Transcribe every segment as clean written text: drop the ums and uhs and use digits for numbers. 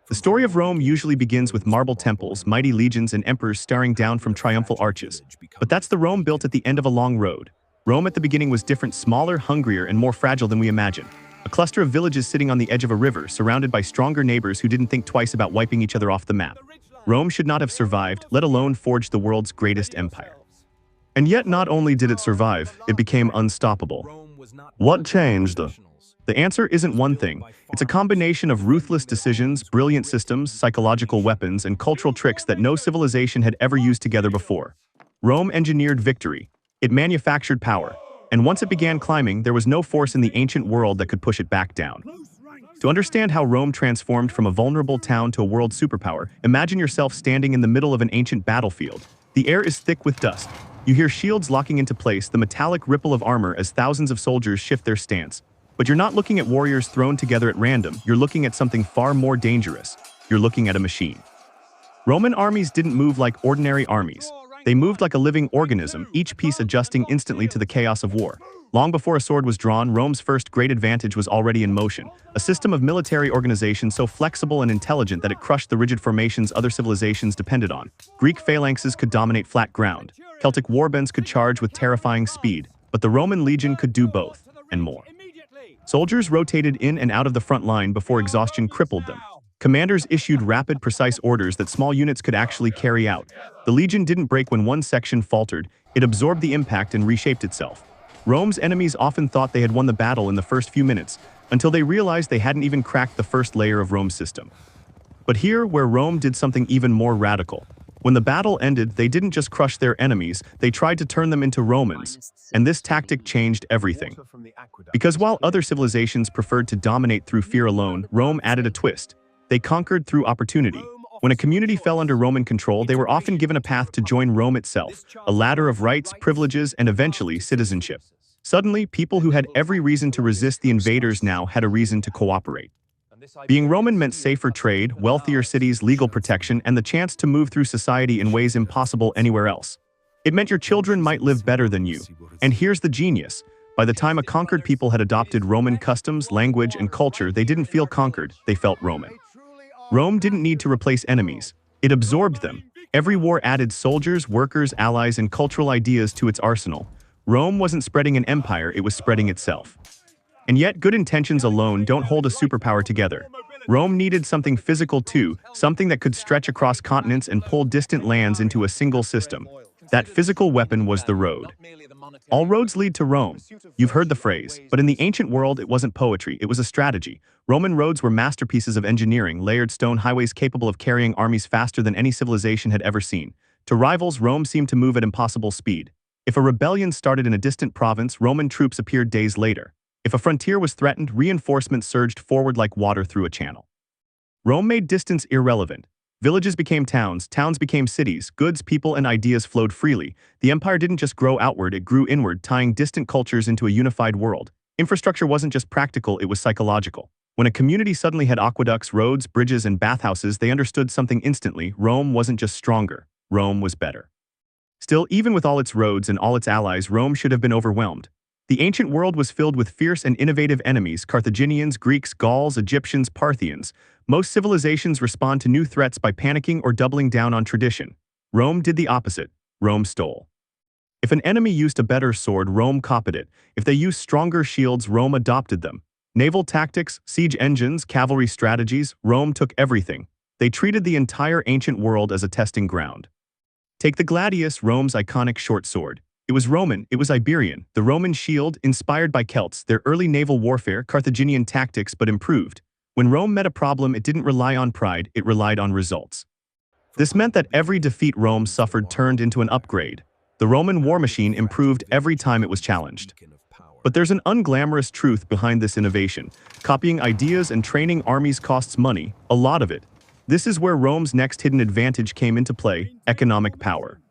The story of Rome usually begins with marble temples, mighty legions, and emperors staring down from triumphal arches. But that's the Rome built at the end of a long road. Rome at the beginning was different, smaller, hungrier, and more fragile than we imagine. A cluster of villages sitting on the edge of a river, surrounded by stronger neighbors who didn't think twice about wiping each other off the map. Rome should not have survived, let alone forged the world's greatest empire. And yet not only did it survive, it became unstoppable. What changed? The answer isn't one thing. It's a combination of ruthless decisions, brilliant systems, psychological weapons, and cultural tricks that no civilization had ever used together before. Rome engineered victory. It manufactured power. And once it began climbing, there was no force in the ancient world that could push it back down. To understand how Rome transformed from a vulnerable town to a world superpower, imagine yourself standing in the middle of an ancient battlefield. The air is thick with dust. You hear shields locking into place, the metallic ripple of armor as thousands of soldiers shift their stance. But you're not looking at warriors thrown together at random, you're looking at something far more dangerous. You're looking at a machine. Roman armies didn't move like ordinary armies. They moved like a living organism, each piece adjusting instantly to the chaos of war. Long before a sword was drawn, Rome's first great advantage was already in motion. A system of military organization so flexible and intelligent that it crushed the rigid formations other civilizations depended on. Greek phalanxes could dominate flat ground. Celtic warbands could charge with terrifying speed. But the Roman legion could do both, and more. Soldiers rotated in and out of the front line before exhaustion crippled them. Commanders issued rapid, precise orders that small units could actually carry out. The legion didn't break when one section faltered, it absorbed the impact and reshaped itself. Rome's enemies often thought they had won the battle in the first few minutes, until they realized they hadn't even cracked the first layer of Rome's system. But here, where Rome did something even more radical. When the battle ended, they didn't just crush their enemies, they tried to turn them into Romans. And this tactic changed everything. Because while other civilizations preferred to dominate through fear alone, Rome added a twist. They conquered through opportunity. When a community fell under Roman control, they were often given a path to join Rome itself, a ladder of rights, privileges, and eventually citizenship. Suddenly, people who had every reason to resist the invaders now had a reason to cooperate. Being Roman meant safer trade, wealthier cities, legal protection, and the chance to move through society in ways impossible anywhere else. It meant your children might live better than you. And here's the genius. By the time a conquered people had adopted Roman customs, language, and culture, they didn't feel conquered, they felt Roman. Rome didn't need to replace enemies. It absorbed them. Every war added soldiers, workers, allies, and cultural ideas to its arsenal. Rome wasn't spreading an empire, it was spreading itself. And yet, good intentions alone don't hold a superpower together. Rome needed something physical too, something that could stretch across continents and pull distant lands into a single system. That physical weapon was the road. All roads lead to Rome. You've heard the phrase, but in the ancient world it wasn't poetry, it was a strategy. Roman roads were masterpieces of engineering, layered stone highways capable of carrying armies faster than any civilization had ever seen. To rivals, Rome seemed to move at impossible speed. If a rebellion started in a distant province, Roman troops appeared days later. If a frontier was threatened, reinforcements surged forward like water through a channel. Rome made distance irrelevant. Villages became towns, towns became cities, goods, people, and ideas flowed freely. The empire didn't just grow outward, it grew inward, tying distant cultures into a unified world. Infrastructure wasn't just practical, it was psychological. When a community suddenly had aqueducts, roads, bridges, and bathhouses, they understood something instantly. Rome wasn't just stronger, Rome was better. Still, even with all its roads and all its allies, Rome should have been overwhelmed. The ancient world was filled with fierce and innovative enemies: Carthaginians, Greeks, Gauls, Egyptians, Parthians. Most civilizations respond to new threats by panicking or doubling down on tradition. Rome did the opposite. Rome stole. If an enemy used a better sword, Rome copied it. If they used stronger shields, Rome adopted them. Naval tactics, siege engines, cavalry strategies, Rome took everything. They treated the entire ancient world as a testing ground. Take the gladius, Rome's iconic short sword. It was Roman, it was Iberian. The Roman shield, inspired by Celts, their early naval warfare, Carthaginian tactics, but improved. When Rome met a problem, it didn't rely on pride, it relied on results. This meant that every defeat Rome suffered turned into an upgrade. The Roman war machine improved every time it was challenged. But there's an unglamorous truth behind this innovation. Copying ideas and training armies costs money, a lot of it. This is where Rome's next hidden advantage came into play: economic power.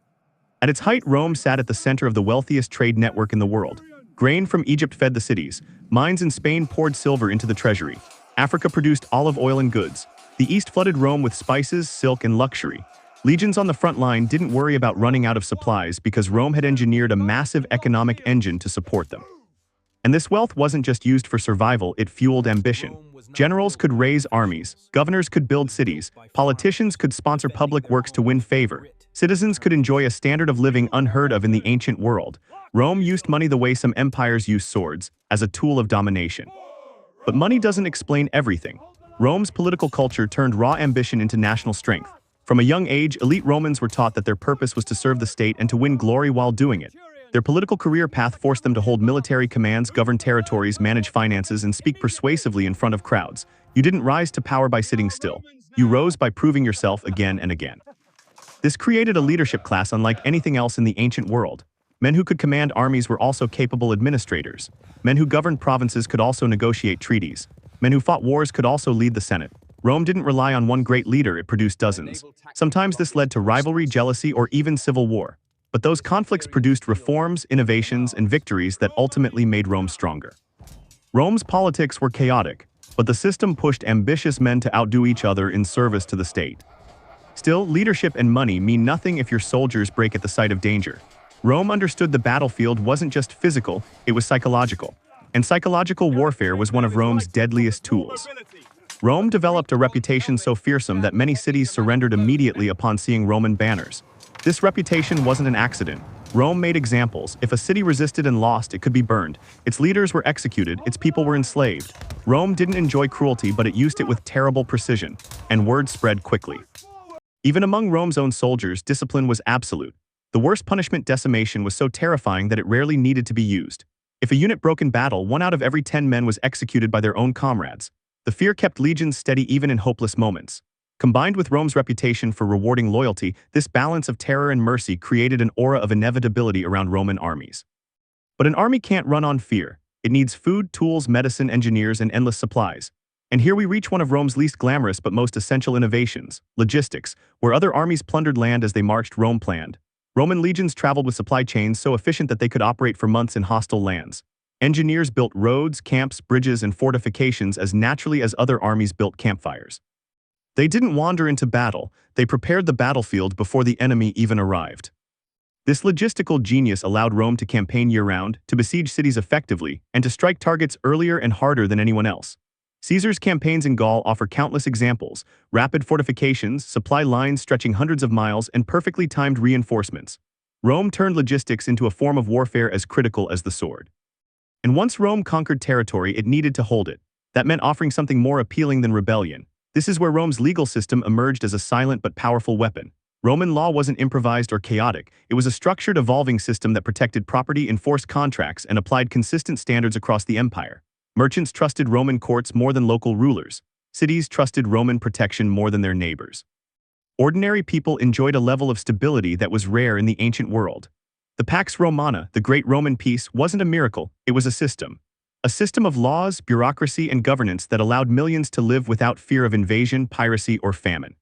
At its height, Rome sat at the center of the wealthiest trade network in the world. Grain from Egypt fed the cities. Mines in Spain poured silver into the treasury. Africa produced olive oil and goods. The East flooded Rome with spices, silk, and luxury. Legions on the front line didn't worry about running out of supplies because Rome had engineered a massive economic engine to support them. And this wealth wasn't just used for survival, it fueled ambition. Generals could raise armies, governors could build cities, politicians could sponsor public works to win favor. Citizens could enjoy a standard of living unheard of in the ancient world. Rome used money the way some empires use swords, as a tool of domination. But money doesn't explain everything. Rome's political culture turned raw ambition into national strength. From a young age, elite Romans were taught that their purpose was to serve the state and to win glory while doing it. Their political career path forced them to hold military commands, govern territories, manage finances, and speak persuasively in front of crowds. You didn't rise to power by sitting still. You rose by proving yourself again and again. This created a leadership class unlike anything else in the ancient world. Men who could command armies were also capable administrators. Men who governed provinces could also negotiate treaties. Men who fought wars could also lead the Senate. Rome didn't rely on one great leader, it produced dozens. Sometimes this led to rivalry, jealousy, or even civil war. But those conflicts produced reforms, innovations, and victories that ultimately made Rome stronger. Rome's politics were chaotic, but the system pushed ambitious men to outdo each other in service to the state. Still, leadership and money mean nothing if your soldiers break at the sight of danger. Rome understood the battlefield wasn't just physical, it was psychological. And psychological warfare was one of Rome's deadliest tools. Rome developed a reputation so fearsome that many cities surrendered immediately upon seeing Roman banners. This reputation wasn't an accident. Rome made examples. If a city resisted and lost, it could be burned. Its leaders were executed, its people were enslaved. Rome didn't enjoy cruelty, but it used it with terrible precision, and word spread quickly. Even among Rome's own soldiers, discipline was absolute. The worst punishment, decimation, was so terrifying that it rarely needed to be used. If a unit broke in battle, 1 out of every 10 men was executed by their own comrades. The fear kept legions steady even in hopeless moments. Combined with Rome's reputation for rewarding loyalty, this balance of terror and mercy created an aura of inevitability around Roman armies. But an army can't run on fear. It needs food, tools, medicine, engineers, and endless supplies. And here we reach one of Rome's least glamorous but most essential innovations, logistics. Where other armies plundered land as they marched, Rome planned. Roman legions traveled with supply chains so efficient that they could operate for months in hostile lands. Engineers built roads, camps, bridges, and fortifications as naturally as other armies built campfires. They didn't wander into battle, they prepared the battlefield before the enemy even arrived. This logistical genius allowed Rome to campaign year-round, to besiege cities effectively, and to strike targets earlier and harder than anyone else. Caesar's campaigns in Gaul offer countless examples: rapid fortifications, supply lines stretching hundreds of miles, and perfectly timed reinforcements. Rome turned logistics into a form of warfare as critical as the sword. And once Rome conquered territory, it needed to hold it. That meant offering something more appealing than rebellion. This is where Rome's legal system emerged as a silent but powerful weapon. Roman law wasn't improvised or chaotic. It was a structured, evolving system that protected property, enforced contracts, and applied consistent standards across the empire. Merchants trusted Roman courts more than local rulers. Cities trusted Roman protection more than their neighbors. Ordinary people enjoyed a level of stability that was rare in the ancient world. The Pax Romana, the Great Roman Peace, wasn't a miracle, it was a system. A system of laws, bureaucracy, and governance that allowed millions to live without fear of invasion, piracy, or famine.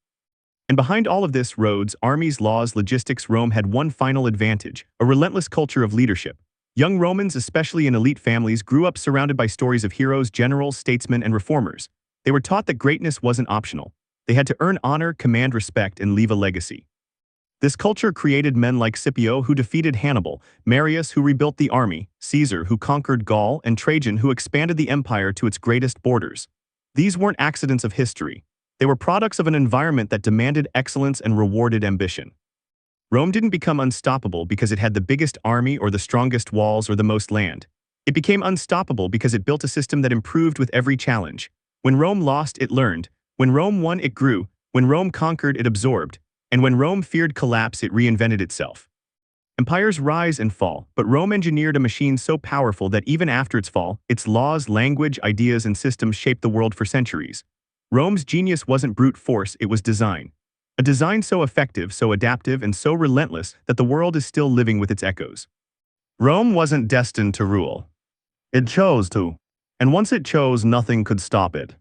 And behind all of this, roads, armies, laws, logistics, Rome had one final advantage: a relentless culture of leadership. Young Romans, especially in elite families, grew up surrounded by stories of heroes, generals, statesmen, and reformers. They were taught that greatness wasn't optional. They had to earn honor, command respect, and leave a legacy. This culture created men like Scipio, who defeated Hannibal, Marius, who rebuilt the army, Caesar, who conquered Gaul, and Trajan, who expanded the empire to its greatest borders. These weren't accidents of history. They were products of an environment that demanded excellence and rewarded ambition. Rome didn't become unstoppable because it had the biggest army or the strongest walls or the most land. It became unstoppable because it built a system that improved with every challenge. When Rome lost, it learned. When Rome won, it grew. When Rome conquered, it absorbed. And when Rome feared collapse, it reinvented itself. Empires rise and fall, but Rome engineered a machine so powerful that even after its fall, its laws, language, ideas, and systems shaped the world for centuries. Rome's genius wasn't brute force, it was design. A design so effective, so adaptive, and so relentless that the world is still living with its echoes. Rome wasn't destined to rule. It chose to. And once it chose, nothing could stop it.